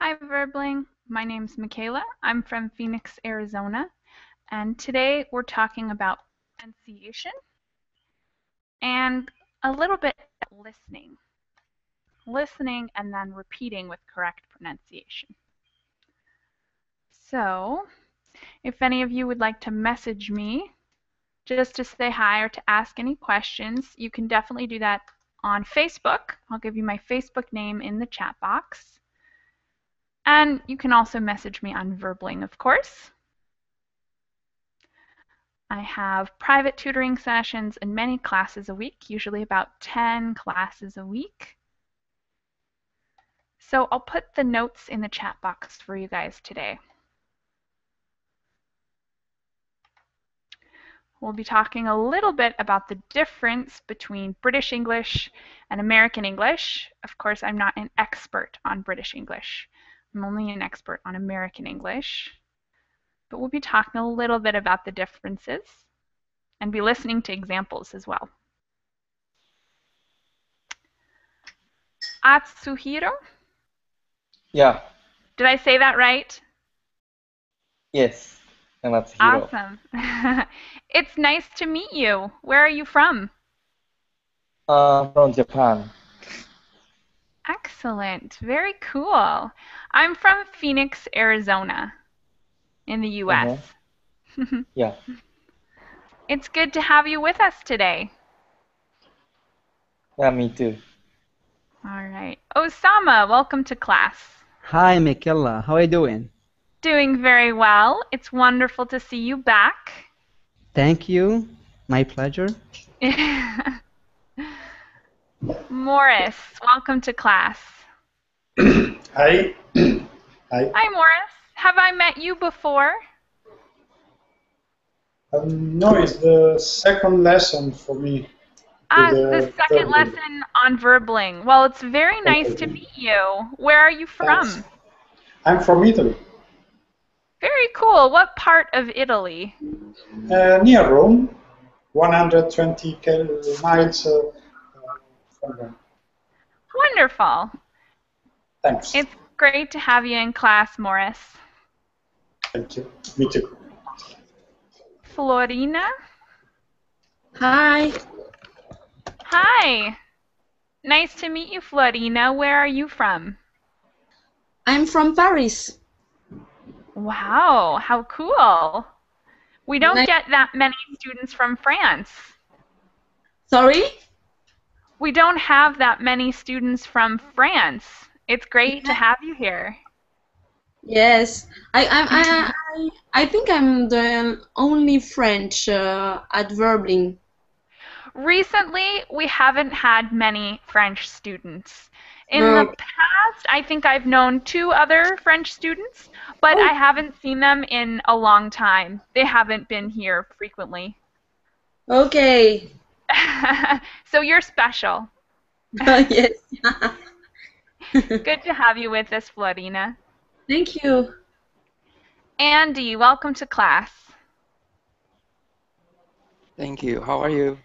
Hi, Verbling. My name's Michaela. I'm from Phoenix, Arizona, and today we're talking about pronunciation and a little bit listening. Listening and then repeating with correct pronunciation. So, if any of you would like to message me just to say hi or to ask any questions, you can definitely do that on Facebook. I'll give you my Facebook name in the chat box. And you can also message me on Verbling, of course. I have private tutoring sessions and many classes a week, usually about 10 classes a week. So I'll put the notes in the chat box for you guys today. We'll be talking a little bit about the difference between British English and American English. Of course, I'm not an expert on British English. I'm only an expert on American English. But we'll be talking a little bit about the differences and be listening to examples as well. Atsuhiro? Yeah, Did I say that right? yes, and that's Hiro. Awesome. It's nice to meet you. Where are you from? From Japan. Excellent. Very cool. I'm from Phoenix, Arizona, in the US. Mm-hmm. Yeah, It's good to have you with us today. yeah, me too. All right. Osama, welcome to class. Hi, Michaela. How are you doing? Doing very well. It's wonderful to see you back. Thank you. My pleasure. Morris, welcome to class. Hi. Hi. Hi, Morris. Have I met you before? No, it's the second lesson for me. The second lesson on Verbling. Well, it's very nice to Okay. meet you. Where are you Thanks. from? I'm from Italy, Very cool. What part of Italy? near Rome, 120 miles from Rome. Wonderful. Thanks. It's great to have you in class, Morris. Thank you. Me too. Florina? Hi, Hi. Nice to meet you, Florina. Where are you from? I'm from Paris. Wow, how cool. We don't Nice. get that many students from France. Sorry? We don't have that many students from France. It's great to have you here. Yes, I think I'm the only French at Verbling. Recently, we haven't had many French students. In the Verb. past, I think I've known 2 other French students, but I haven't seen them in a long time. They haven't been here frequently. Okay. So you're special. Yes. Good to have you with us, Florina. Thank you. Andy, welcome to class. Thank you. How are you?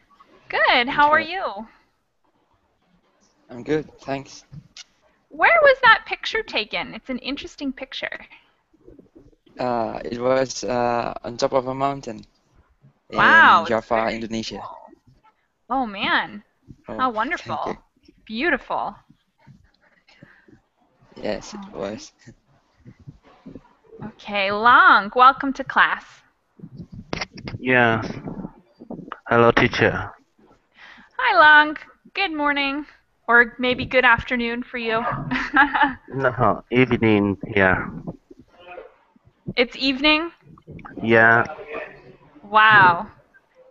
Good. How are you? I'm good, thanks. Where was that picture taken? It's an interesting picture. It was on top of a mountain Wow, in it's Java, very Indonesia. cool. Oh man, Oh, how thank wonderful. you. Beautiful. Yes, it was. Okay, Long, welcome to class. Yeah. Hello, teacher. Hi, Long. Good morning. Or maybe good afternoon for you. No, evening here. It's evening? Yeah. Wow.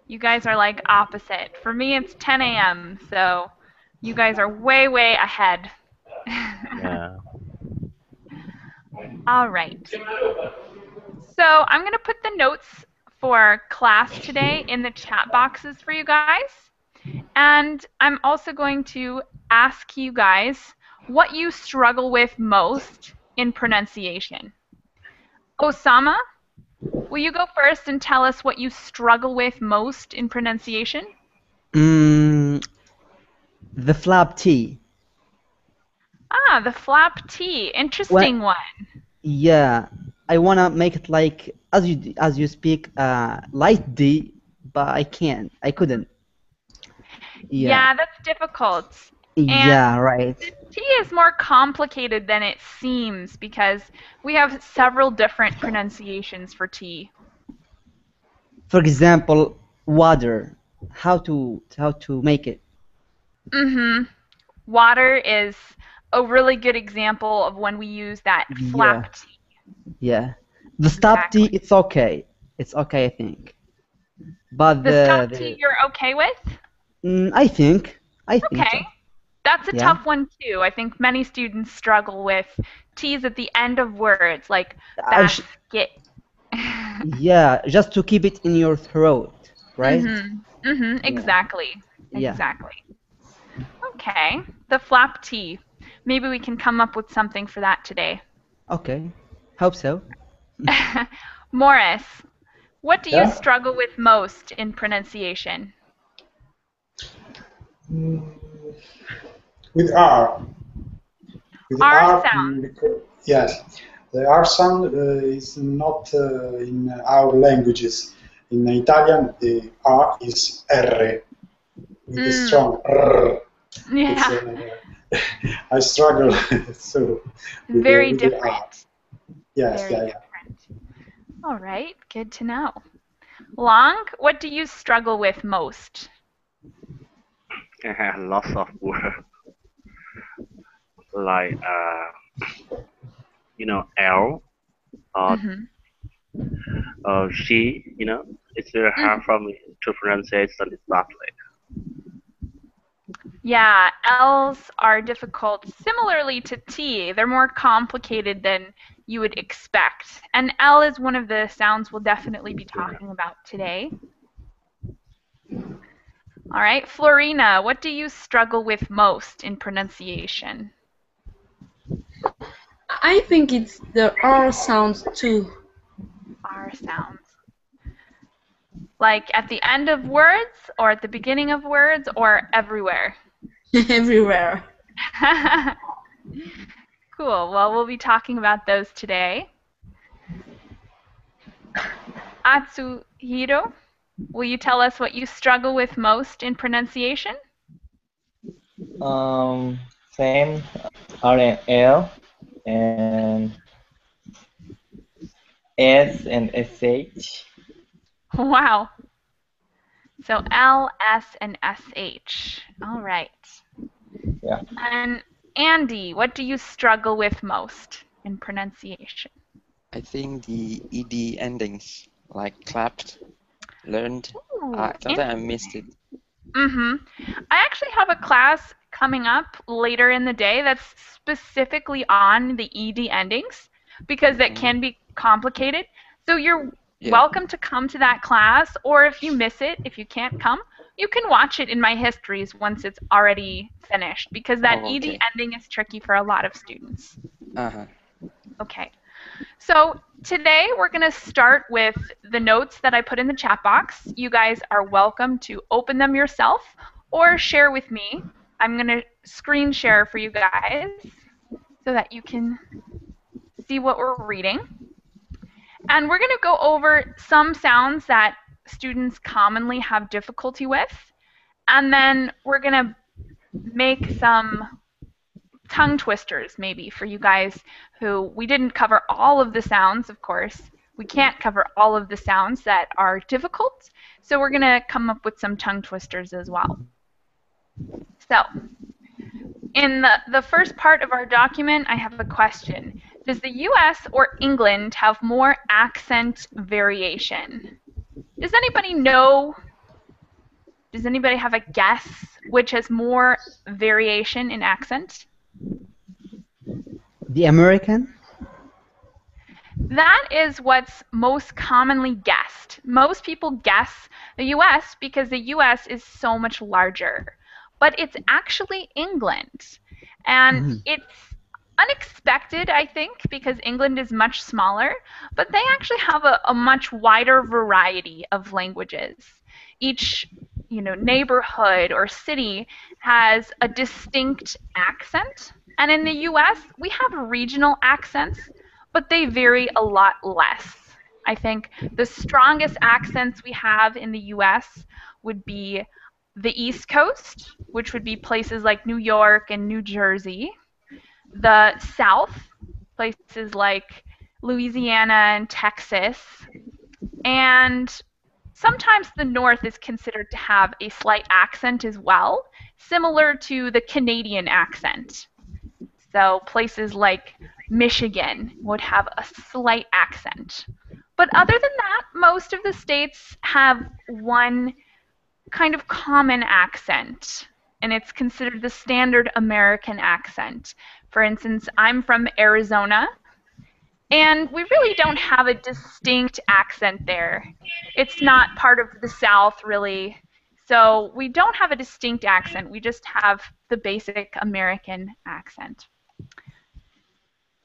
You guys are like opposite. For me, it's 10 a.m., so you guys are way, way ahead. Yeah. All right. So I'm going to put the notes for class today in the chat boxes for you guys. And I'm also going to ask you guys what you struggle with most in pronunciation. Osama, will you go first and tell us what you struggle with most in pronunciation? The flap T. Yeah, the flap T. Interesting one. Yeah, I wanna make it like as you speak light D, but I can't. I couldn't. Yeah. Yeah, that's difficult. Yeah, right. The T is more complicated than it seems because we have several different pronunciations for T. For example, water. How to make it? Water is a really good example of when we use that flap T. Yeah. The stop T, it's okay. It's okay, I think. But the stop T you're okay with? I think. Okay. So. That's a tough one too. I think many students struggle with T's at the end of words, like basket. Yeah, just to keep it in your throat, right? Exactly. Yeah. Exactly. Okay. The flap T. Maybe we can come up with something for that today. Okay. Hope so. Morris, what do you struggle with most in pronunciation? With R. With R sound. Yes. The R sound is not in our languages. In Italian, the R is R, with a strong R. Yeah. I struggle so. Very different. Yes, Very different. All right, good to know. Long, what do you struggle with most? I have lots of words like L or she. It's very hard for me to pronounce it exactly. Yeah, L's are difficult. Similarly to T, they're more complicated than you would expect. And L is one of the sounds we'll definitely be talking about today. All right, Florina, what do you struggle with most in pronunciation? I think it's the R sounds too. R sounds. Like at the end of words, or at the beginning of words, or everywhere? Everywhere. Cool. Well, we'll be talking about those today. Atsuhiro, will you tell us what you struggle with most in pronunciation? Same R and L and S and SH. Wow. So L, S, and SH. All right. Yeah. And Andy, what do you struggle with most in pronunciation? I think the ED endings, like clapped, learned. Sometimes I missed it. I actually have a class coming up later in the day that's specifically on the ED endings because it can be complicated. So you're welcome to come to that class, or if you miss it, if you can't come, you can watch it in my histories once it's already finished because that ED ending is tricky for a lot of students. Okay. So today we're going to start with the notes that I put in the chat box. You guys are welcome to open them yourself or share with me. I'm going to screen share for you guys so that you can see what we're reading. And we're going to go over some sounds that students commonly have difficulty with. And then we're going to make some tongue twisters maybe for you guys who we didn't cover all of the sounds, of course. We can't cover all of the sounds that are difficult. So we're going to come up with some tongue twisters as well. So in the first part of our document, I have a question. Does the US or England have more accent variation? Does anybody know? Does anybody have a guess which has more variation in accent? The American? That is what's most commonly guessed. Most people guess the US because the US is so much larger. But it's actually England. And it's unexpected, I think, because England is much smaller, but they actually have a much wider variety of languages. Each neighborhood or city has a distinct accent. And in the US, we have regional accents, but they vary a lot less. I think the strongest accents we have in the US would be the East Coast, which would be places like New York and New Jersey, the South, places like Louisiana and Texas, and sometimes the North is considered to have a slight accent as well, similar to the Canadian accent. So places like Michigan would have a slight accent. But other than that, most of the states have one kind of common accent, and it's considered the standard American accent. For instance, I'm from Arizona, and we really don't have a distinct accent there. It's not part of the South, really. So we don't have a distinct accent. We just have the basic American accent.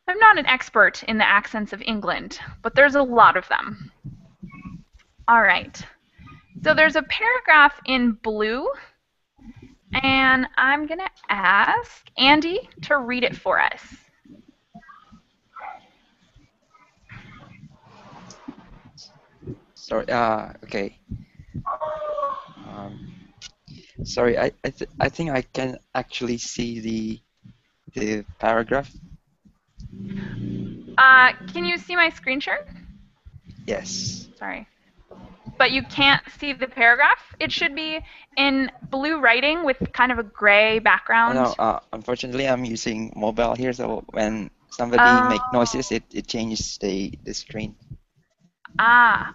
I'm not an expert in the accents of England, but there's a lot of them. All right. So there's a paragraph in blue, and I'm going to ask Andy to read it for us. Sorry. Okay. Sorry. I think I can actually see the paragraph. Can you see my screen share? Yes. Sorry. But you can't see the paragraph? It should be in blue writing with kind of a gray background. No, unfortunately, I'm using mobile here, so when somebody make noises, it changes the screen. Ah.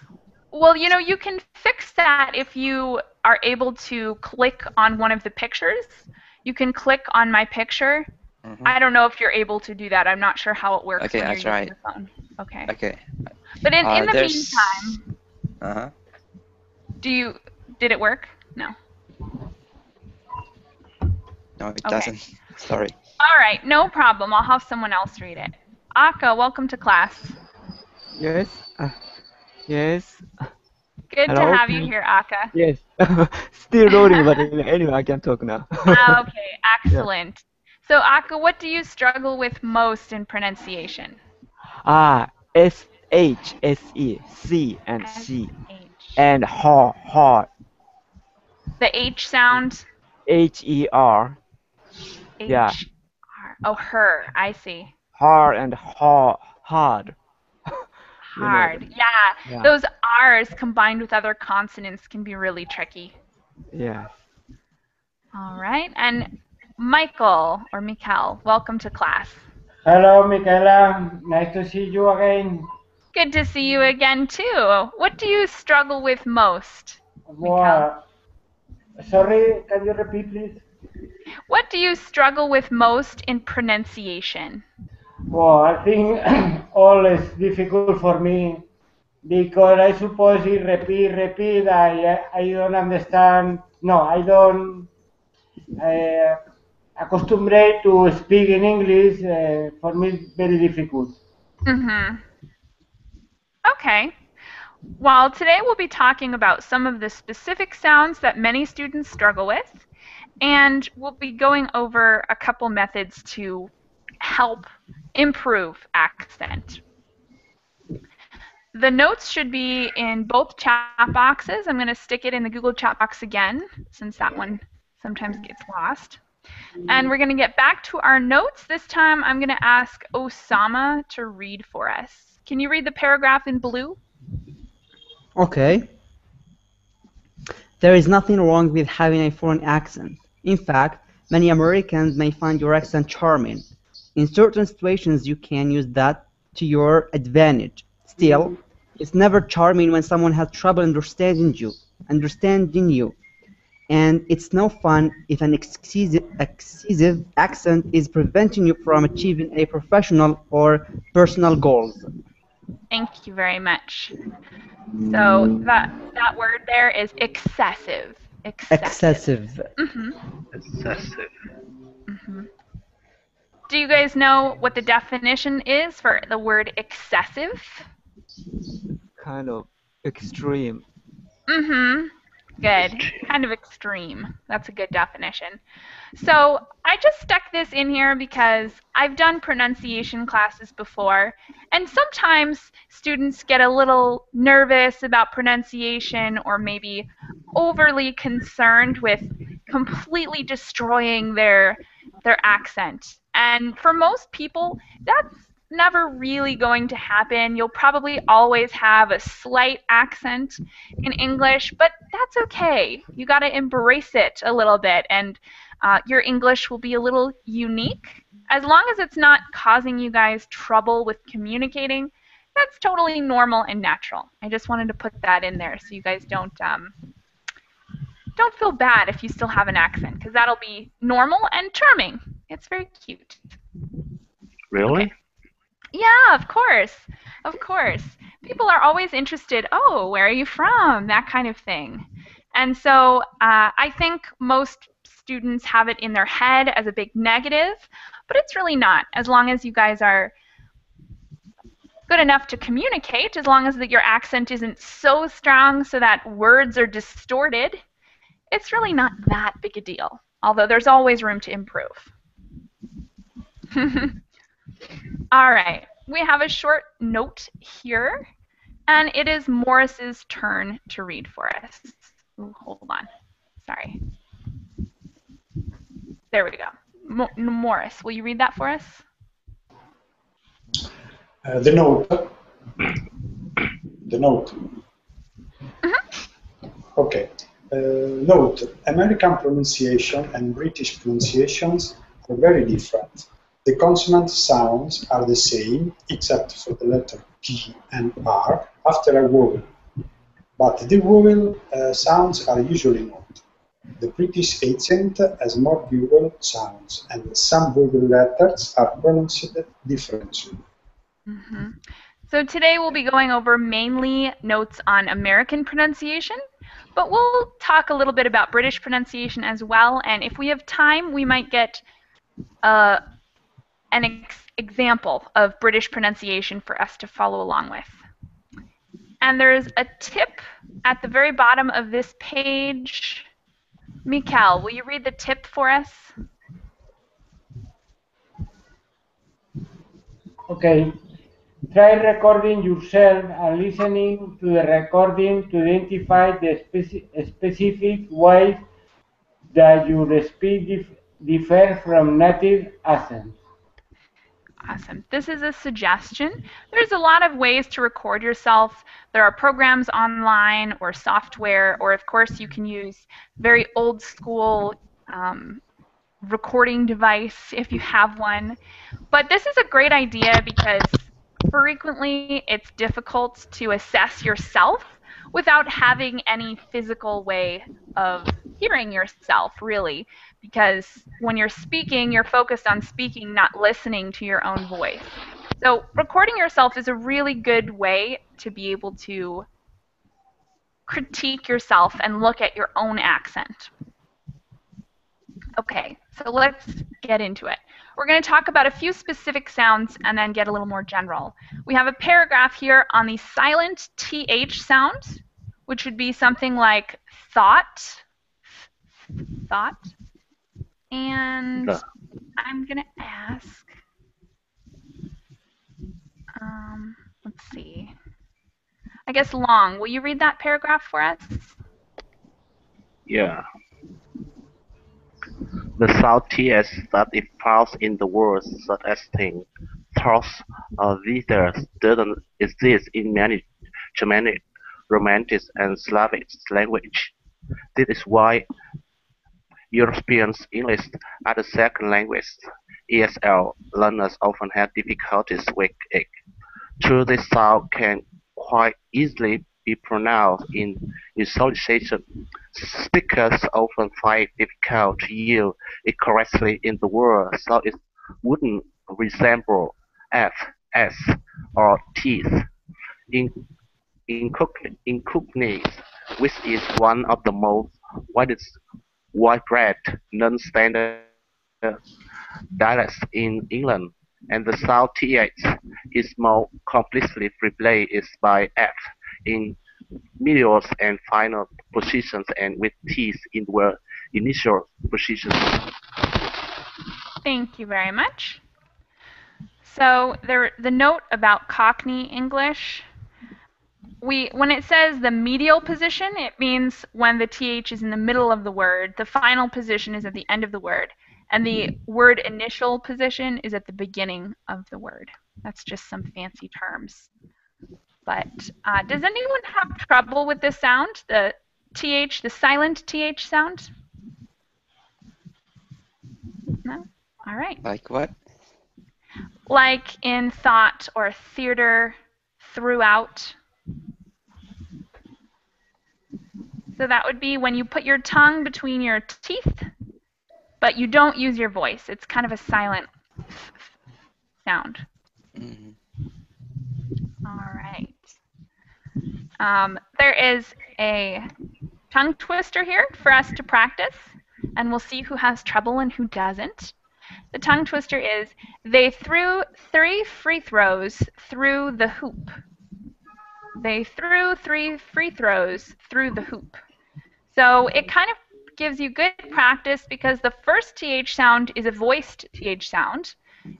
Well, you know, you can fix that if you are able to click on one of the pictures. You can click on my picture. Mm-hmm. I don't know if you're able to do that. I'm not sure how it works Okay, when I you're try using the phone. Okay. Okay. But in the there's- meantime, Uh-huh. did it work? No. No, it Okay. doesn't. Sorry. All right, no problem. I'll have someone else read it. Aka, welcome to class. Yes. Yes. Good Hello? to have you here, Aka. Yes. Still loading, but anyway, I can talk now. Okay, excellent. So, Aka, what do you struggle with most in pronunciation? S-H, S-E, C, and C. S-H. And hard. The H sound? H-E-R. H. Yeah. R. Oh, her. I see. Hard and hard. You know Hard. that. Yeah. Yeah. Those R's combined with other consonants can be really tricky. Yeah. All right. And Michael, or Mikkel, welcome to class. Hello, Michaela. Nice to see you again. Good to see you again, too. What do you struggle with most? Well, sorry, can you repeat, please? What do you struggle with most in pronunciation? Well, I think all is difficult for me because I suppose you repeat. I don't understand. No, I don't accustomed to speak in English. For me, it's very difficult. Mm-hmm. Okay. Well, today we'll be talking about some of the specific sounds that many students struggle with, and we'll be going over a couple methods to help improve accent. The notes should be in both chat boxes. I'm going to stick it in the Google chat box again, since that one sometimes gets lost. And we're going to get back to our notes. This time I'm going to ask Osama to read for us. Can you read the paragraph in blue? Okay. There is nothing wrong with having a foreign accent. In fact, many Americans may find your accent charming. In certain situations, you can use that to your advantage. Still, it's never charming when someone has trouble understanding you. And it's no fun if an excessive accent is preventing you from achieving a professional or personal goals. Thank you very much. So that word there is excessive. Excessive. Mm-hmm. Excessive. Mm-hmm. Do you guys know what the definition is for the word excessive? Kind of extreme. Mm-hmm. Good. Kind of extreme. That's a good definition. So I just stuck this in here because I've done pronunciation classes before, and sometimes students get a little nervous about pronunciation or maybe overly concerned with completely destroying their accent. And for most people, that's never really going to happen. You'll probably always have a slight accent in English, but that's okay. You got to embrace it a little bit, and your English will be a little unique. As long as it's not causing you guys trouble with communicating, that's totally normal and natural. I just wanted to put that in there so you guys don't feel bad if you still have an accent, because that'll be normal and charming. It's very cute. Really? Okay. Yeah, of course. Of course. People are always interested, oh, where are you from? That kind of thing. And so I think most students have it in their head as a big negative, but it's really not. As long as you guys are good enough to communicate, as long as your accent isn't so strong so that words are distorted, it's really not that big a deal, although there's always room to improve. All right, we have a short note here, and it is Morris's turn to read for us. Ooh, hold on, sorry. There we go. Morris, will you read that for us? The note. The note. Mm-hmm. Okay. Note, American pronunciation and British pronunciations are very different. The consonant sounds are the same, except for the letter G and R after a vowel. But the vowel sounds are usually not. The British accent has more vowel sounds, and some vowel letters are pronounced differently. Mm-hmm. So today we'll be going over mainly notes on American pronunciation, but we'll talk a little bit about British pronunciation as well, and if we have time, we might get an example of British pronunciation for us to follow along with. And there's a tip at the very bottom of this page. Mikael, will you read the tip for us? Okay. Try recording yourself and listening to the recording to identify the specific ways that your speech differs from native accents. Awesome. This is a suggestion. There's a lot of ways to record yourself. There are programs online or software, or of course you can use very old school recording device if you have one. But this is a great idea because frequently it's difficult to assess yourself without having any physical way of hearing yourself, really, because when you're speaking, you're focused on speaking, not listening to your own voice. So recording yourself is a really good way to be able to critique yourself and look at your own accent. Okay, so let's get into it. We're going to talk about a few specific sounds and then get a little more general. We have a paragraph here on the silent TH sound, which would be something like thought, thought. And I'm going to ask, let's see, I guess Long, will you read that paragraph for us? Yeah. The sound TS that is found in the words such as thing, thoughts, or leaders doesn't exist in many Germanic, Romantic, and Slavic language. This is why Europeans English as a second language (ESL) learners often have difficulties with it. True, this sound can quite easily be pronounced in isolation. Speakers often find it difficult to use it correctly in the word, so it wouldn't resemble F, S, or teeth. In Cockney, which is one of the most widespread non-standard dialects in England, and the sound th is more completely replaced by f in medials and final positions, and with teeth in the initial positions. Thank you very much. So the note about Cockney English, when it says the medial position, it means when the TH is in the middle of the word. The final position is at the end of the word. And the word initial position is at the beginning of the word. That's just some fancy terms. But does anyone have trouble with this sound, the TH, the silent TH sound? No? All right. Like what? Like in thought or theater, throughout. So that would be when you put your tongue between your teeth, but you don't use your voice. It's kind of a silent sound. Mm-hmm. All right. There is a tongue twister here for us to practice, and we'll see who has trouble and who doesn't. The tongue twister is, they threw 3 free throws through the hoop. They threw 3 free throws through the hoop. So it kind of gives you good practice because the first TH sound is a voiced TH sound.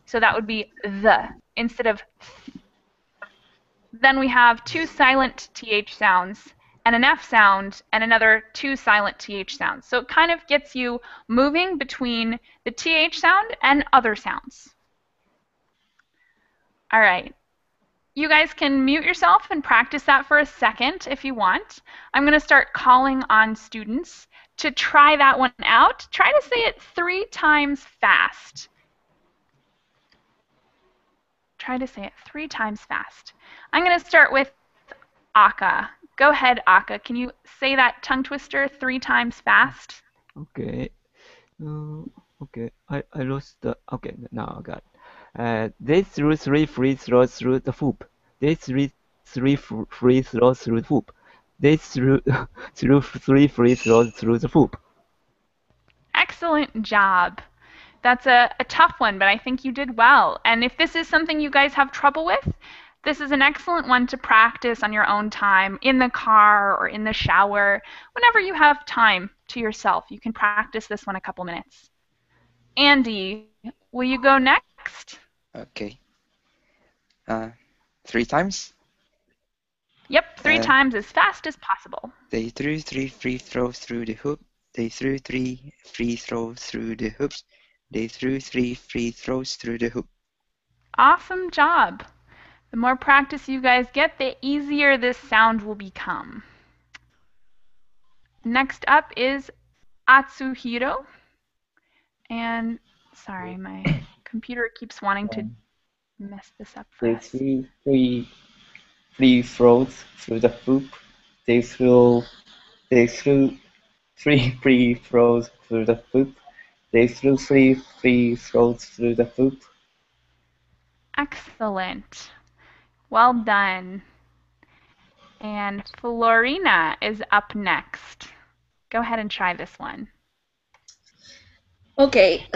So that would be the instead of th. Then we have 2 silent TH sounds and an F sound and another 2 silent TH sounds. So it kind of gets you moving between the TH sound and other sounds. All right. You guys can mute yourself and practice that for a second if you want. I'm going to start calling on students to try that one out. Try to say it 3 times fast. Try to say it 3 times fast. I'm going to start with Aka. Go ahead, Aka. Can you say that tongue twister 3 times fast? Okay. Okay. I lost the. Okay, now I got it. They threw 3 free throws through the hoop. They threw 3 free throws through the hoop. They threw 3 free throws through the hoop. Excellent job. That's a tough one, but I think you did well. And if this is something you guys have trouble with, this is an excellent one to practice on your own time, in the car or in the shower. Whenever you have time to yourself, you can practice this one a couple minutes. Andy, will you go next? Okay. 3 times? Yep, 3 times as fast as possible. They threw 3 free throws through the hoop. They threw 3 free throws through the hoops. They threw 3 free throws through the hoop. Awesome job. The more practice you guys get, the easier this sound will become. Next up is Atsuhiro. And sorry, my computer keeps wanting to mess this up for They us. threw 3 free throws through the hoop. They threw 3 free throws through the hoop. They threw 3 free throws through the hoop. Excellent. Well done. And Florina is up next. Go ahead and try this one. Okay.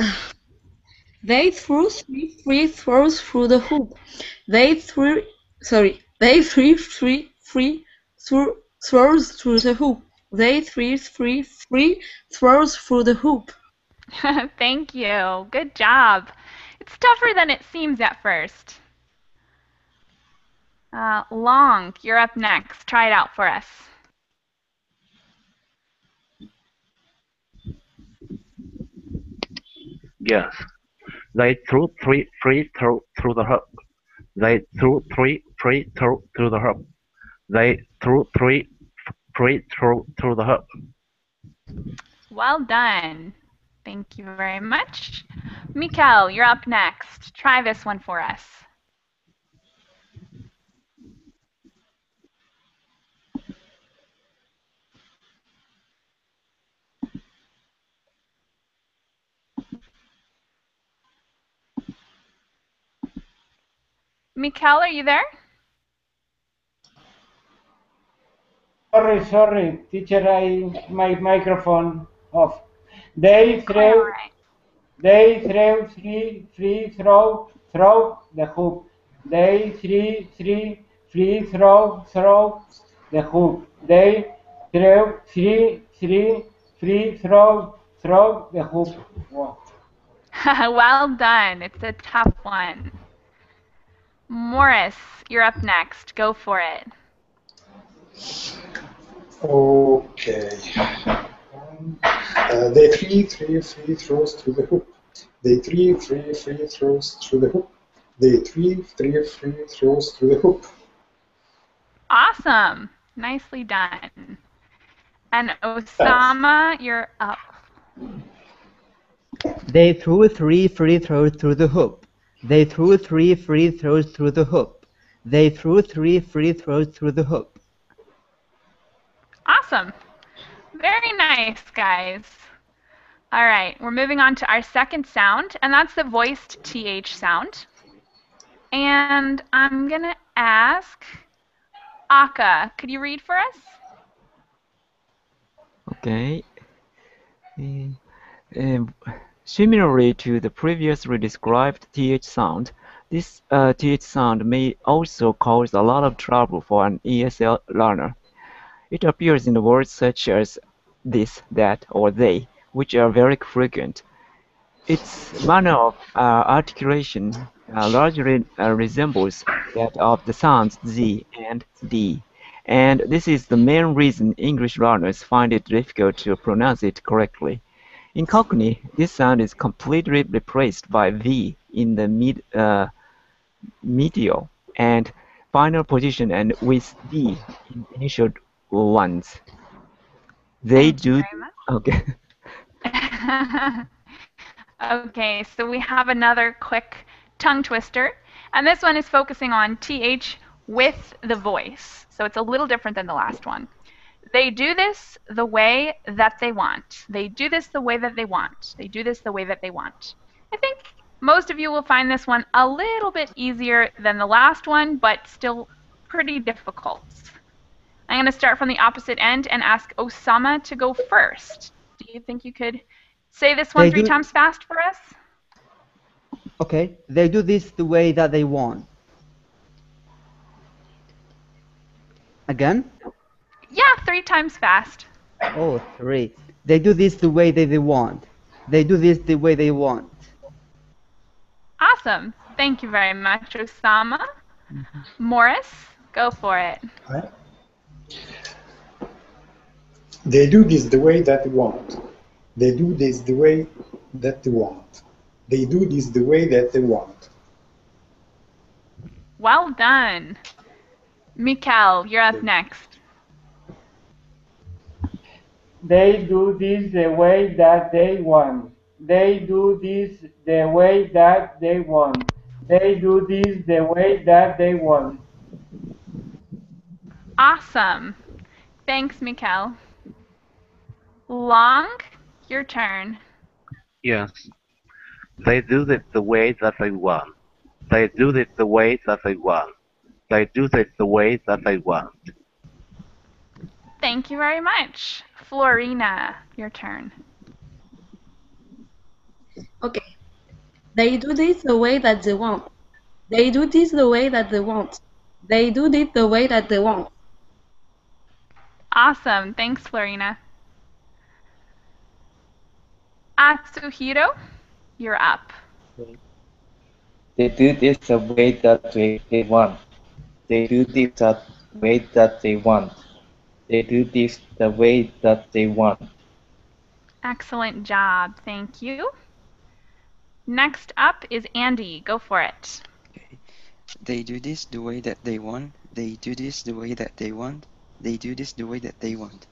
They threw 3 free throws through the hoop. They threw 3 free throws through the hoop. They threw 3 free throws through the hoop. Thank you. Good job. It's tougher than it seems at first. Long, you're up next. Try it out for us. Yes. They threw 3 free throws through the hoop. They threw 3 free throws through the hoop. They threw 3 free throws through the hoop. Well done. Thank you very much. Mikkel, you're up next. Try this one for us. Mikkel, are you there? Sorry, teacher, my microphone off. They threw 3 free throws through the hoop. They 3 free throws the hoop. They throw the hoop. Wow. Well done. It's a tough one. Morris, you're up next. Go for it. Okay. They three throws through the hoop. They three throws through the hoop. They three throws through the hoop. Awesome. Nicely done. And Osama, you're up. They threw 3 free throws through the hoop. They threw 3 free throws through the hoop. They threw 3 free throws through the hoop. Awesome. Very nice, guys. All right, we're moving on to our second sound, and that's the voiced TH sound. And I'm going to ask Aka, could you read for us? Okay. Similarly to the previously described TH sound, this TH sound may also cause a lot of trouble for an ESL learner. It appears in words such as this, that, or they, which are very frequent. Its manner of articulation largely resembles that of the sounds Z and D, and this is the main reason English learners find it difficult to pronounce it correctly. In Cockney, this sound is completely replaced by V in the medial and final position and with D in initial ones. They Thank you do. very much. Okay. Okay, so we have another quick tongue twister, and this one is focusing on TH with the voice. So it's a little different than the last one. They do this the way that they want. They do this the way that they want. They do this the way that they want. I think most of you will find this one a little bit easier than the last one, but still pretty difficult. I'm going to start from the opposite end and ask Osama to go first. Do you think you could say this one three times fast for us? Okay, they do this the way that they want. Again? Yeah, 3 times fast. Oh, 3. They do this the way that they want. They do this the way they want. Awesome. Thank you very much, Osama. Morris, go for it. Right. They do this the way that they want. They do this the way that they want. They do this the way that they want. Well done. Mikkel, you're up next. They do this the way that they want. They do this the way that they want. They do this the way that they want. Awesome. Thanks, Mikkel. Long, your turn. Yes. They do it the way that they want. They do it the way that they want. They do it the way that they want. Thank you very much. Florina, your turn. Okay. They do this the way that they want. They do this the way that they want. They do this the way that they want. Awesome. Thanks, Florina. Atsuhiro, you're up. They do this the way that they want. They do this the way that they want. They do this the way that they want. Excellent job. Thank you. Next up is Andy. Go for it. Okay. They do this the way that they want. They do this the way that they want. They do this the way that they want.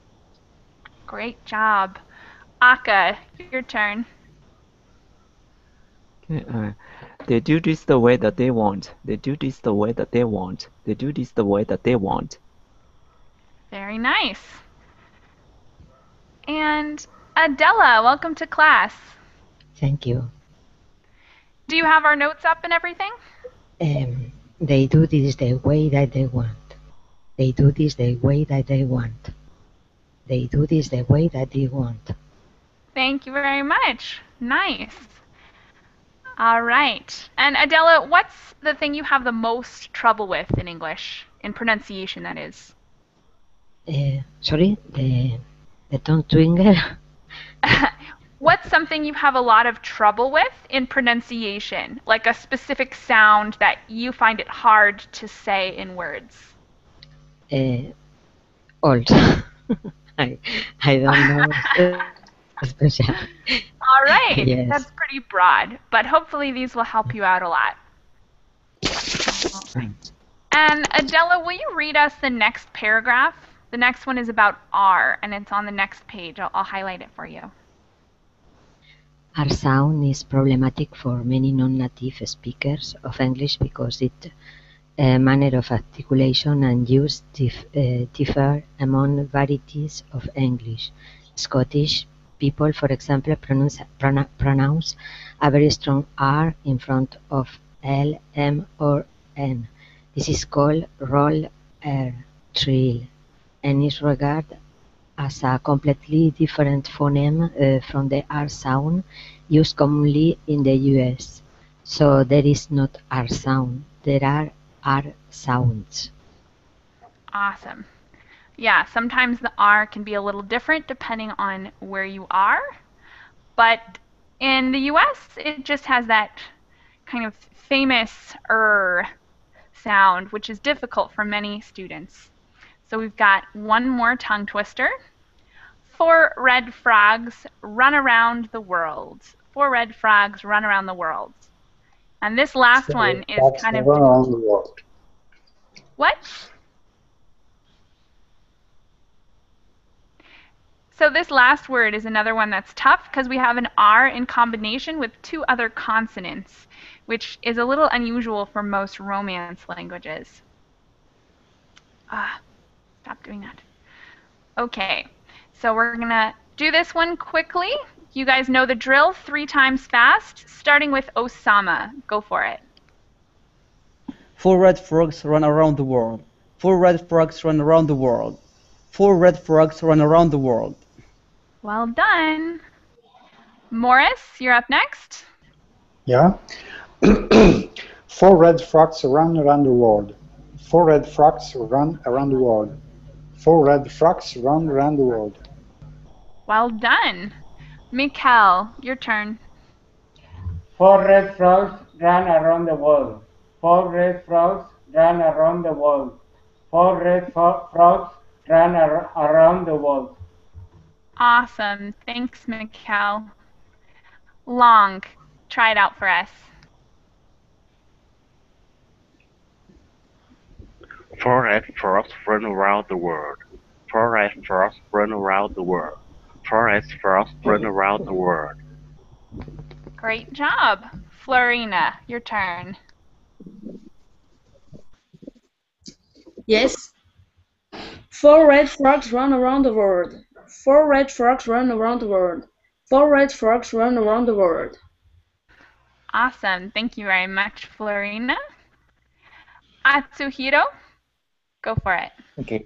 Great job. Aka, your turn. Okay, they do this the way that they want. They do this the way that they want. They do this the way that they want. Very nice. And Adela, welcome to class. Thank you. Do you have our notes up and everything? They do this the way that they want. They do this the way that they want. They do this the way that they want. Thank you very much. Nice. All right. And Adela, what's the thing you have the most trouble with in English? In pronunciation, that is. Sorry, the tongue twinger. What's something you have a lot of trouble with in pronunciation? Like a specific sound that you find it hard to say in words? Old. I don't know. Special. All right, Yes. that's pretty broad, but hopefully these will help you out a lot. And Adela, will you read us the next paragraph? The next one is about R, and it's on the next page. I'll highlight it for you. R sound is problematic for many non-native speakers of English because its manner of articulation and use differ among varieties of English. Scottish people, for example, pronounce a very strong R in front of L, M, or N. This is called roll R, trill, and is regarded as a completely different phoneme from the R sound used commonly in the US. So there is not R sound, there are R sounds. Awesome. Yeah, sometimes the R can be a little different depending on where you are, but in the US it just has that kind of famous sound, which is difficult for many students. So we've got one more tongue twister. 4 red frogs run around the world. 4 red frogs run around the world. And this last one is kind of... Run around the world. What? So this last word is another one that's tough because we have an R in combination with 2 other consonants, which is a little unusual for most Romance languages. Stop doing that. Okay, so we're going to do this one quickly. You guys know the drill, 3 times fast, starting with Osama. Go for it. 4 red frogs run around the world. 4 red frogs run around the world. 4 red frogs run around the world. Well done. Morris, you're up next. Yeah. 4 red frogs run around the world. 4 red frogs run around the world. 4 red frogs run around the world. Well done. Mikkel, your turn. 4 red frogs run around the world. 4 red frogs run around the world. 4 red frogs run around the world. Awesome. Thanks, Mikkel. Long, try it out for us. 4 red frogs run around the world. 4 red frogs run around the world. 4 red frogs run around the world. Great job. Florina, your turn. Yes. 4 red frogs run around the world. 4 red frogs run around the world. 4 red frogs run around the world. Awesome. Thank you very much, Florina. Atsuhiro, go for it. Okay.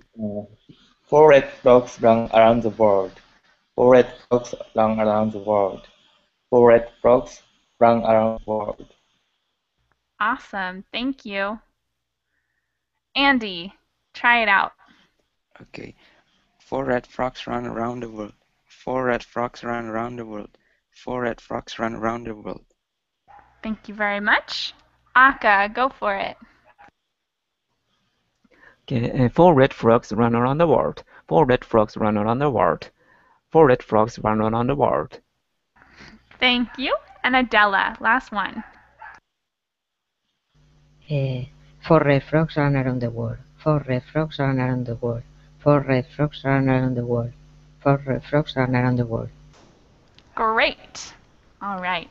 4 red frogs run around the world. 4 red frogs run around the world. 4 red frogs run around the world. Awesome. Thank you. Andy, try it out. Okay. 4 red frogs run around the world. 4 red frogs run around the world. 4 red frogs run around the world. Thank you very much. Aka, go for it. Okay, 4 red frogs run around the world. 4 red frogs run around the world. 4 red frogs run around the world. Thank you. And Adela, last one. 4 red frogs run around the world. 4 red frogs run around the world. 4 red frogs run around the world. 4 red frogs run around the world. Great. All right.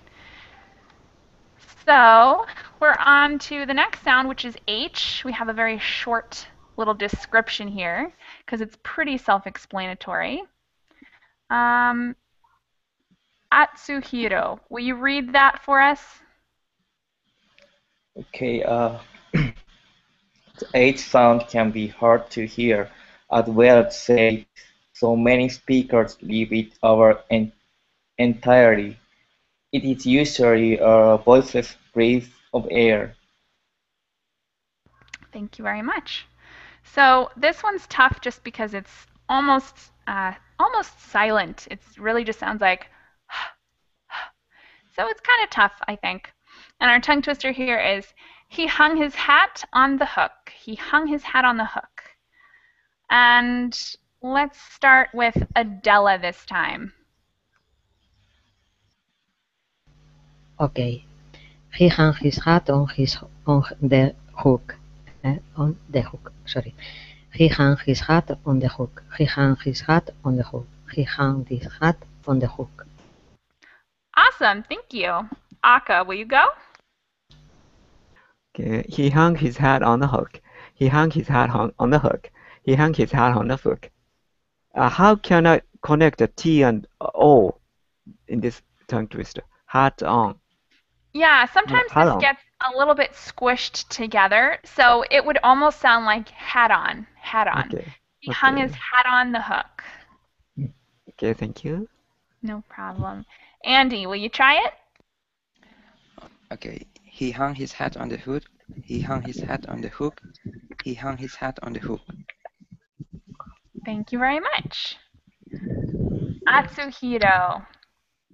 So we're on to the next sound, which is H. We have a very short little description here because it's pretty self-explanatory. Atsuhiro, will you read that for us? Okay. The H sound can be hard to hear as well as say, so many speakers leave it out entirely. It is usually a voiceless breath of air. Thank you very much. So this one's tough just because it's almost silent. It really just sounds like so it's kind of tough, I think. And our tongue twister here is he hung his hat on the hook. He hung his hat on the hook. And let's start with Adela this time. Okay. He hung his hat on the hook. On the hook. Sorry. He hung his hat on the hook. He hung his hat on the hook. He hung his hat on the hook. Awesome, thank you. Aka, will you go? Okay. He hung his hat on the hook. He hung his hat on the hook. He hung his hat on the hook. How can I connect the T and O in this tongue twister? Hat on. Yeah, sometimes hat this on. gets a little bit squished together, so it would almost sound like hat on, hat on. Okay. He hung his hat on the hook. Okay, thank you. No problem. Andy, will you try it? Okay. He hung his hat on the hook. He hung his hat on the hook. He hung his hat on the hook. Thank you very much. Atsuhiro,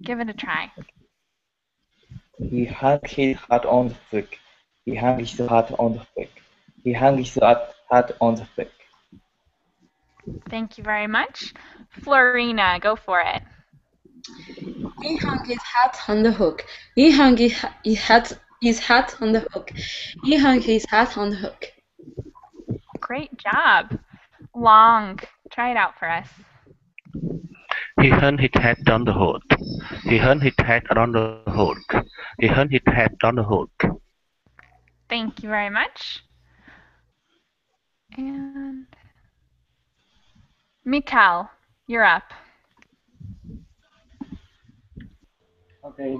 give it a try. He hung his hat on the hook. He hung his hat on the hook. He hung his hat on the hook. Thank you very much. Florina, go for it. He hung his hat on the hook. He hung his hat on the hook. He hung his hat on the hook. Great job. Long, try it out for us. He hung his hat on the hook. He hung his hat on the hook. He hung his hat on the hook. Thank you very much. And Mikal, you're up. Okay.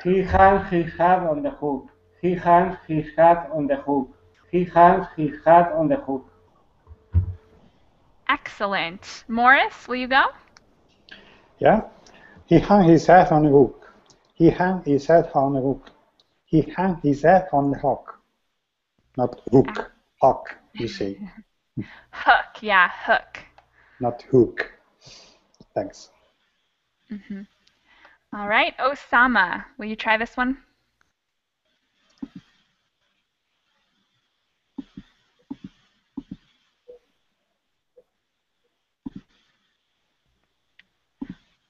He hung his hat on the hook. He hung his hat on the hook. He hung his hat on the hook. Excellent. Morris, will you go? Yeah. He hung his hat on the hook. He hung his hat on the hook. He hung his hat on the hook. Not hook. Hook, you say. Hook, yeah, hook. Not hook. Thanks. Mm-hmm. All right, Osama, will you try this one?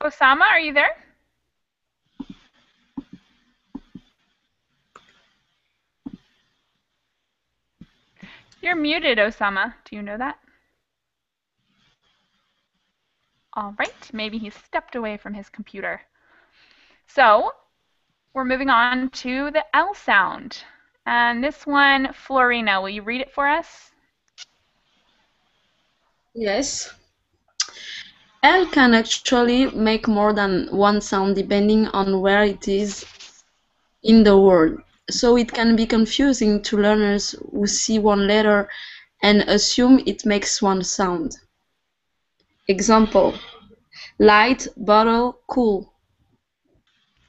Osama, are you there? You're muted, Osama. Do you know that? All right, maybe he stepped away from his computer. So we're moving on to the L sound. And this one, Florina, will you read it for us? Yes. L can actually make more than one sound depending on where it is in the word. So it can be confusing to learners who see one letter and assume it makes one sound. Example: light, bottle, cool.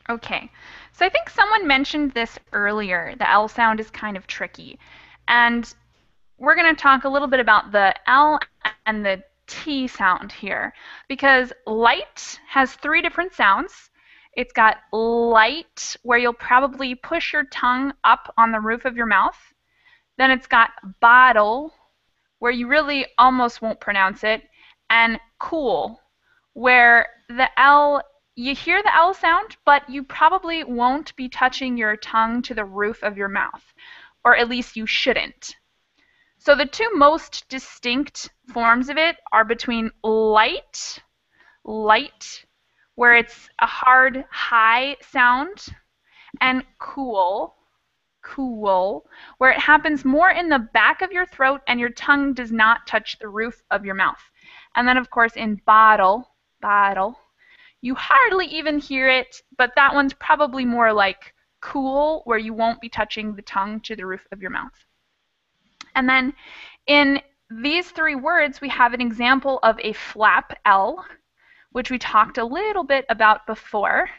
Okay, so I think someone mentioned this earlier. The L sound is kind of tricky. And we're going to talk a little bit about the L and the T sound here, because light has 3 different sounds. It's got light, where you'll probably push your tongue up on the roof of your mouth. Then it's got bottle, where you really almost won't pronounce it, and cool, where the L, you hear the L sound, but you probably won't be touching your tongue to the roof of your mouth, or at least you shouldn't. So the 2 most distinct forms of it are between light, where it's a hard, high sound, and cool, where it happens more in the back of your throat and your tongue does not touch the roof of your mouth. And then, of course, in bottle, you hardly even hear it, but that one's probably more like cool, where you won't be touching the tongue to the roof of your mouth. And then in these 3 words, we have an example of a flap L, which we talked a little bit about before.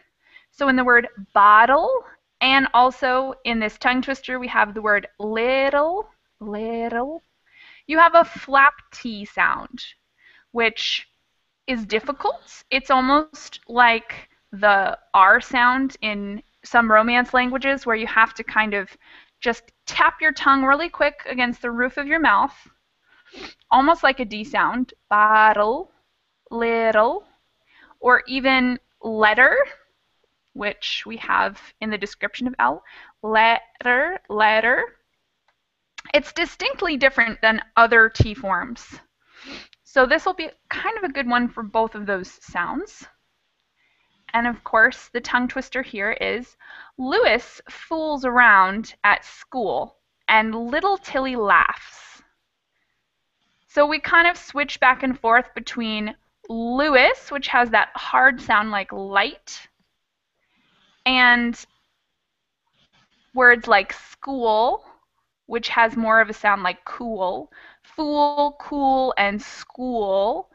So in the word bottle, and also in this tongue twister, we have the word little. You have a flap T sound, which is difficult. It's almost like the R sound in some Romance languages where you have to kind of just tap your tongue really quick against the roof of your mouth, almost like a D sound. Bottle, little, or even letter, which we have in the description of L. Letter, letter. It's distinctly different than other T forms. So this will be kind of a good one for both of those sounds. And of course, the tongue twister here is Louis fools around at school and little Tilly laughs. So we kind of switch back and forth between Louis, which has that hard sound like light, and words like school, which has more of a sound like cool. Fool, cool, and school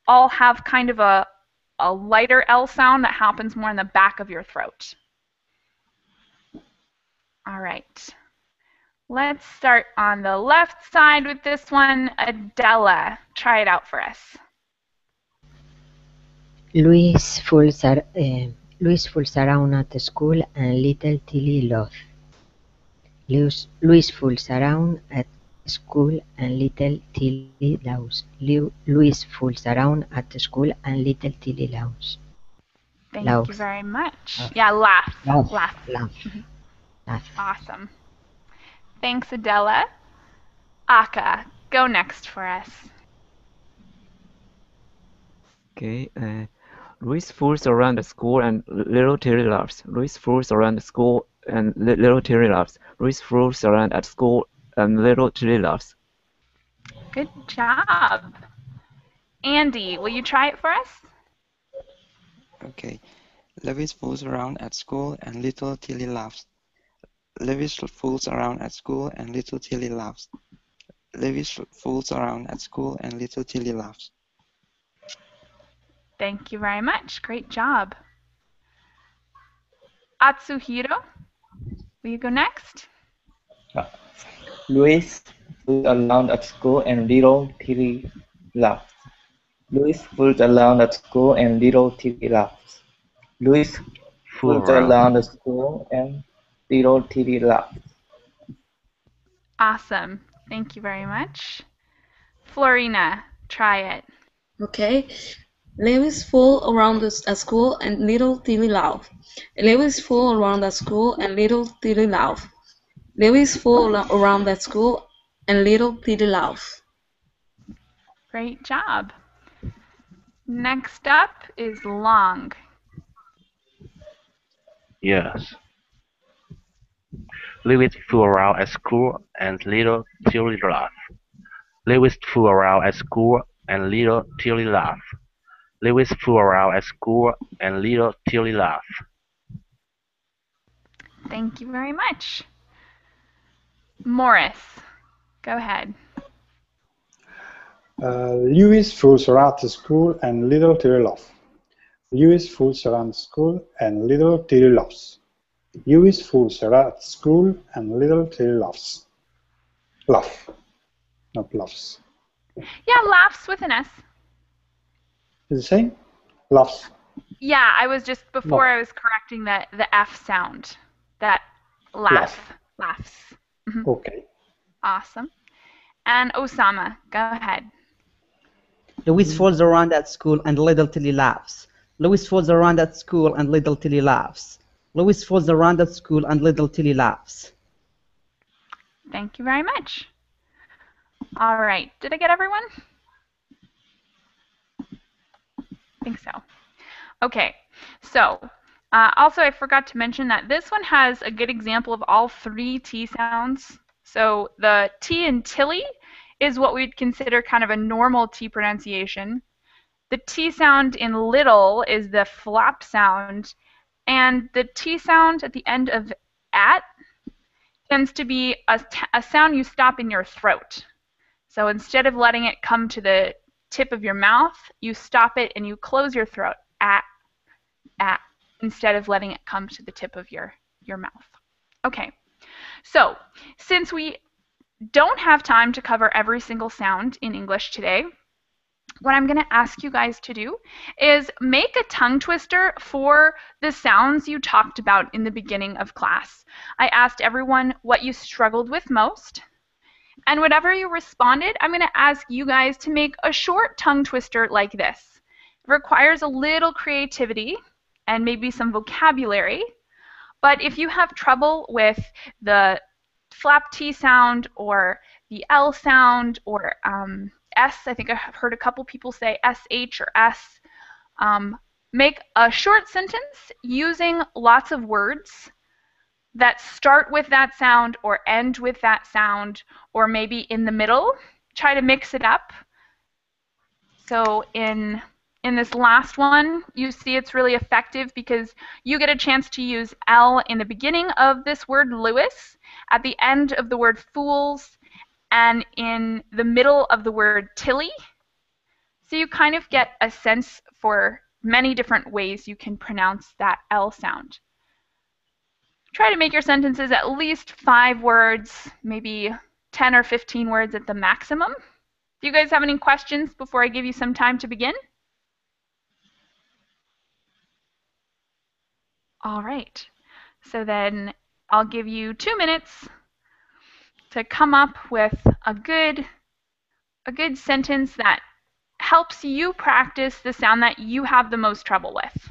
all have kind of a lighter L sound that happens more in the back of your throat. All right. Let's start on the left side with this one. Adela, try it out for us. Louis fools around at school and little Tilly laughs. Louis fools around at school and little Tilly laughs. Louis fools around at school and little Tilly laughs. Thank you very much. Yeah, laugh. Laugh. Laugh. Awesome. Thanks, Adela. Aka, go next for us. Okay. Louis fools around the school and little Tilly laughs. Louis fools around the school and little Tilly laughs. Louis fools around at school and little Tilly laughs. Good job. Andy, will you try it for us? Okay. Louis fools around at school and little Tilly laughs. Louis fools around at school and little Tilly laughs. Louis fools around at school and little Tilly laughs. Thank you very much. Great job. Atsuhiro, will you go next? Louis fools around at school and little Tilly laughs. Louis fools around at school and little Tilly laughs. Louis fools around at school and little Tilly laughs. Awesome. Thank you very much. Florina, try it. Okay. Louis fools around at school and little Tilly laughs. Louis fools around at school and little Tilly laughs. Louis fools around at school and little Tilly laughs. Great job. Next up is long. Yes. Louis fools around at school and little Tilly laughs. Louis fools around at school and little Tilly laughs. Louis fools around at school and little Tilly laughs. Thank you very much. Morris, go ahead. Louis fools around the school and little Tilly laughs. Louis fools around school and little Tilly laughs. Louis fools around school and little Tilly laughs. Laugh, not laughs. Yeah, laughs with an S. Is it the same? Laughs. Yeah, I was just, before I was correcting the F sound. That laugh. Laughs. Mm-hmm. Okay. Awesome. And Osama, go ahead. Louis falls around at school and little Tilly laughs. Louis falls around at school and little Tilly laughs. Louis falls around at school and little Tilly laughs. Thank you very much. All right. Did I get everyone? I think so. Okay. So also I forgot to mention that this one has a good example of all three T sounds. So the T in Tilly is what we'd consider kind of a normal T pronunciation. The T sound in little is the flap sound, and the T sound at the end of at tends to be a sound you stop in your throat. So instead of letting it come to the tip of your mouth, you stop it and you close your throat at, instead of letting it come to the tip of your mouth. Okay, so since we don't have time to cover every single sound in English today, what I'm going to ask you guys to do is make a tongue twister for the sounds you talked about in the beginning of class. I asked everyone what you struggled with most, and whatever you responded, I'm going to ask you guys to make a short tongue twister like this. It requires a little creativity and maybe some vocabulary, but if you have trouble with the flap T sound or the L sound or S, I think I've heard a couple people say SH or S. Make a short sentence using lots of words that start with that sound or end with that sound, or maybe in the middle. Try to mix it up. So in this last one, you see it's really effective because you get a chance to use L in the beginning of this word Lewis, at the end of the word fools, and in the middle of the word Tilly. So you kind of get a sense for many different ways you can pronounce that L sound. Try to make your sentences at least 5 words, maybe 10 or 15 words at the maximum. Do you guys have any questions before I give you some time to begin? All right. So then I'll give you 2 minutes to come up with a good sentence that helps you practice the sound that you have the most trouble with.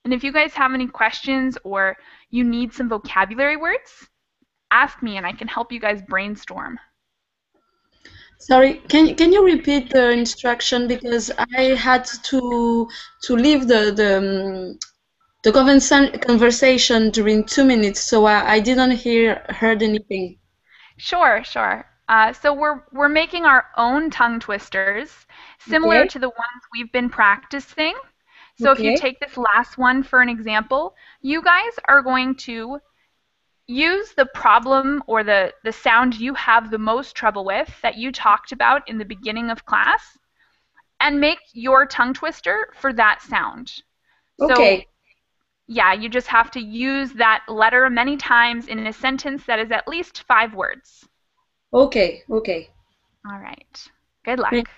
And if you guys have any questions or you need some vocabulary words, ask me and I can help you guys brainstorm. Sorry, can you repeat the instruction, because I had to leave the conversation during 2 minutes, so I didn't heard anything. Sure. So we're making our own tongue twisters, similar Okay. to the ones we've been practicing. So if you Okay. take this last one for an example, you guys are going to use the problem or the sound you have the most trouble with that you talked about in the beginning of class and make your tongue twister for that sound. Okay. So yeah, you just have to use that letter many times in a sentence that is at least 5 words. Okay. All right. Good luck. Thank-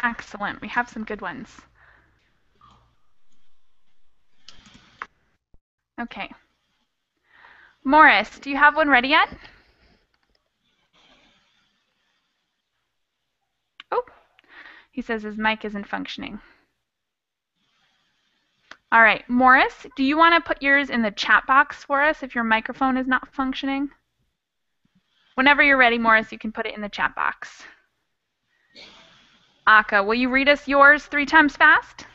Excellent. We have some good ones. Okay. Morris, do you have one ready yet? Oh, he says his mic isn't functioning. All right, Morris, do you want to put yours in the chat box for us if your microphone is not functioning? Whenever you're ready, Morris, you can put it in the chat box. Aka, will you read us yours 3 times fast?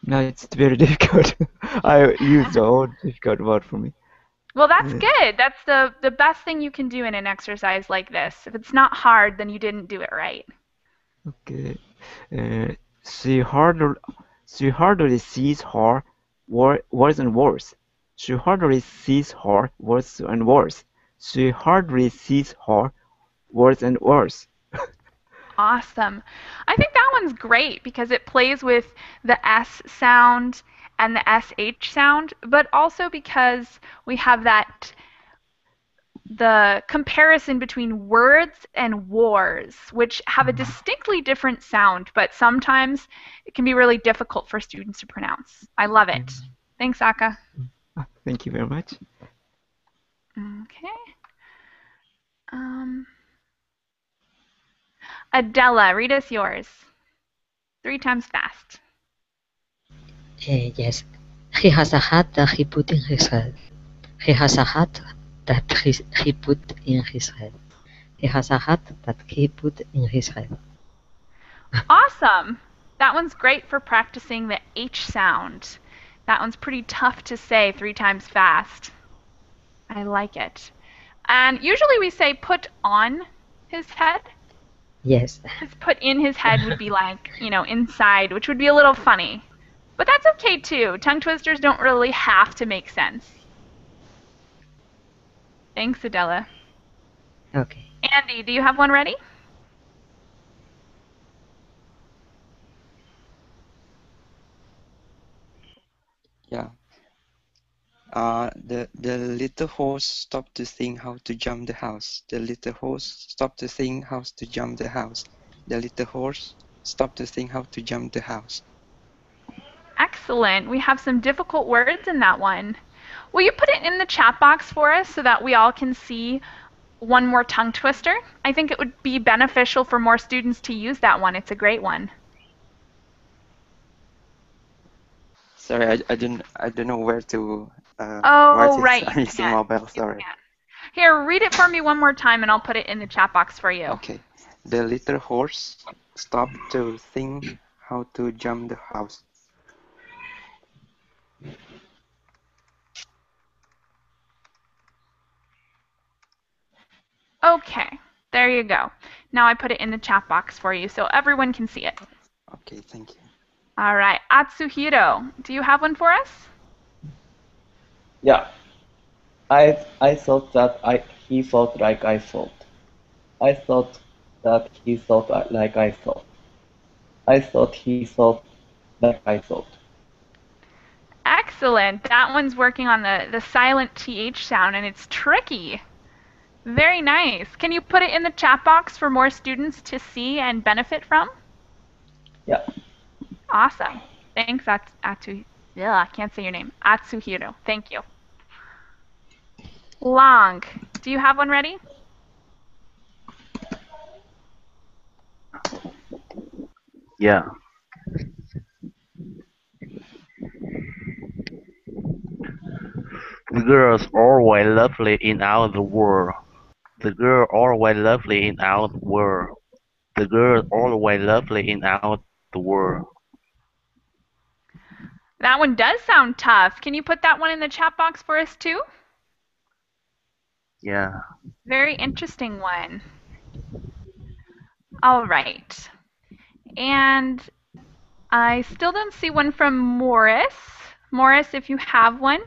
No, it's very difficult. I use the old difficult word for me. Well, that's good. That's the best thing you can do in an exercise like this. If it's not hard, then you didn't do it right. Okay. She hardly sees her worse and worse. She hardly sees her worse and worse. She hardly sees her worse and worse. Awesome. I think that one's great because it plays with the S sound and the SH sound, but also because we have the comparison between words and wars, which have a distinctly different sound, but sometimes it can be really difficult for students to pronounce. I love it. Thanks, Aka. Thank you very much. Okay. Adela, read us yours. 3 times fast. Yes. He has a hat that he put in his head. He has a hat that he put in his head. He has a hat that he put in his head. Awesome. That one's great for practicing the H sound. That one's pretty tough to say 3 times fast. I like it. And usually we say put on his head. Yes. Because put in his head would be like, inside, which would be a little funny. But that's okay too. Tongue twisters don't really have to make sense. Thanks, Adela. Okay. Andy, do you have one ready? Yeah. The little horse stopped to think how to jump the house. The little horse stopped to think how to jump the house. The little horse stopped to think how to jump the house. Excellent. We have some difficult words in that one. Will you put it in the chat box for us so that we all can see one more tongue twister? I think it would be beneficial for more students to use that one. It's a great one. Sorry, I don't know where to Oh, write right. it. I'm using mobile. Sorry. Here, read it for me one more time, and I'll put it in the chat box for you. Okay. The little horse stopped to think how to jump the house. Okay, there you go. Now I put it in the chat box for you so everyone can see it. Okay, thank you. All right, Atsuhiro, do you have one for us? Yeah. I thought that he thought like I thought. I thought that he thought like I thought. I thought he thought like I thought. Excellent. That one's working on the silent TH sound, and it's tricky. Very nice. Can you put it in the chat box for more students to see and benefit from? Yeah. Awesome. Thanks, Atsuhiro. I can't say your name. Atsuhiro. Thank you. Long, do you have one ready? Yeah. The girls always lovely in our world. The girl always lovely in our world. The girl always lovely in our world. That one does sound tough. Can you put that one in the chat box for us too? Yeah. Very interesting one. All right. And I still don't see one from Morris. Morris, if you have one,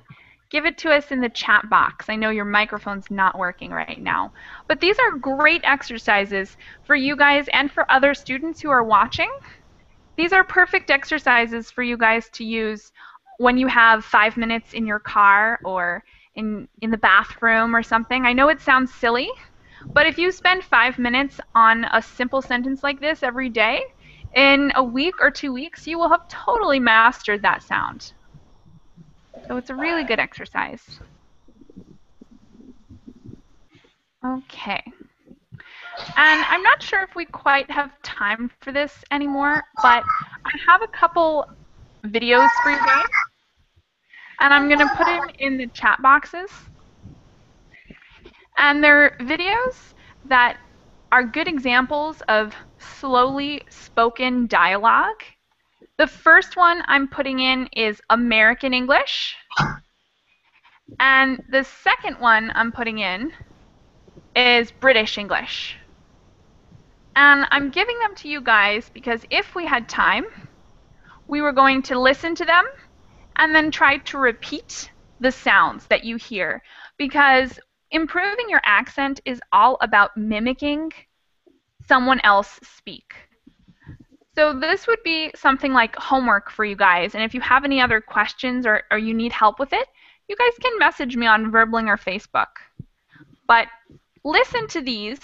give it to us in the chat box. I know your microphone's not working right now. But these are great exercises for you guys and for other students who are watching. These are perfect exercises for you guys to use when you have 5 minutes in your car or in the bathroom or something. I know it sounds silly, but if you spend 5 minutes on a simple sentence like this every day, in a week or 2 weeks, you will have totally mastered that sound. So it's a really good exercise. Okay. And I'm not sure if we quite have time for this anymore, but I have a couple videos for you guys. And I'm going to put them in the chat boxes. And they're videos that are good examples of slowly spoken dialogue. The first one I'm putting in is American English. And the second one I'm putting in is British English. And I'm giving them to you guys because if we had time, we were going to listen to them and then try to repeat the sounds that you hear, because improving your accent is all about mimicking someone else speak. So this would be something like homework for you guys, and if you have any other questions or you need help with it, you guys can message me on Verbling or Facebook. But listen to these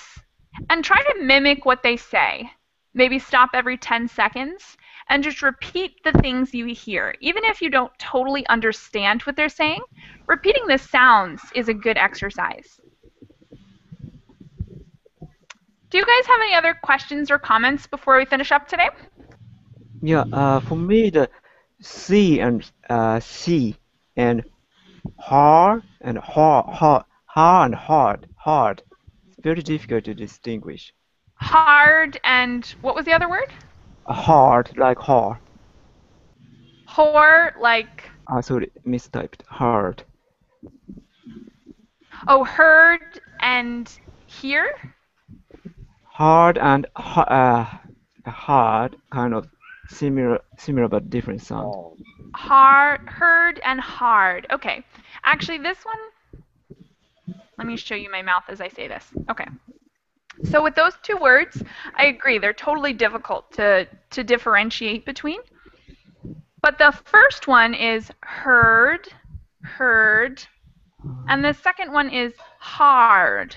and try to mimic what they say. Maybe stop every 10 seconds and just repeat the things you hear. Even if you don't totally understand what they're saying, repeating the sounds is a good exercise. Do you guys have any other questions or comments before we finish up today? Yeah, for me, the C and C and hard and hard and hard. It's very difficult to distinguish. Hard and what was the other word? Hard, like hard. Hor, like... Sorry, mistyped. Hard. Oh, heard and hear? Hard and hard, kind of similar but different sound. Hard, heard and hard. Okay. Actually, this one, let me show you my mouth as I say this. Okay. So with those two words, I agree. They're totally difficult to differentiate between. But the first one is heard, and the second one is hard.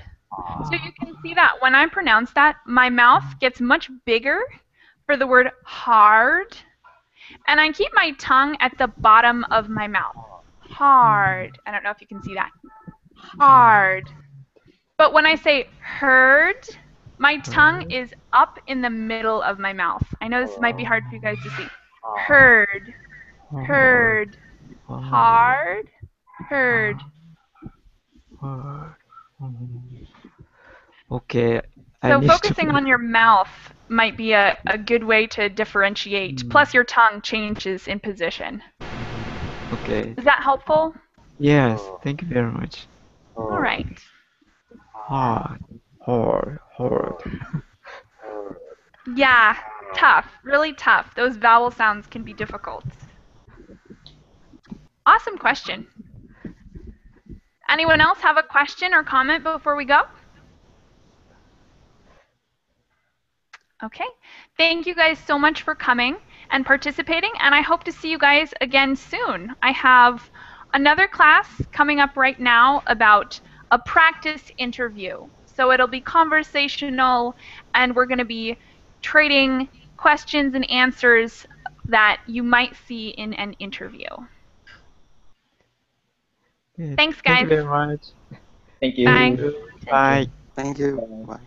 So you can see that when I pronounce that, my mouth gets much bigger for the word hard, and I keep my tongue at the bottom of my mouth. Hard. I don't know if you can see that. Hard. But when I say heard, my tongue is up in the middle of my mouth. I know this might be hard for you guys to see. Heard, heard, hard, heard. Okay. So focusing on your mouth might be a good way to differentiate. Plus your tongue changes in position. Okay. Is that helpful? Yes, thank you very much. All right. Hard. Yeah, tough, really tough. Those vowel sounds can be difficult. Awesome question. Anyone else have a question or comment before we go? Okay. Thank you guys so much for coming and participating, and I hope to see you guys again soon. I have another class coming up right now about a practice interview. So it'll be conversational, and we're going to be trading questions and answers that you might see in an interview. Yeah, Thanks, guys. Thank you very much. Thank you. Bye. Bye. Thank you. Bye.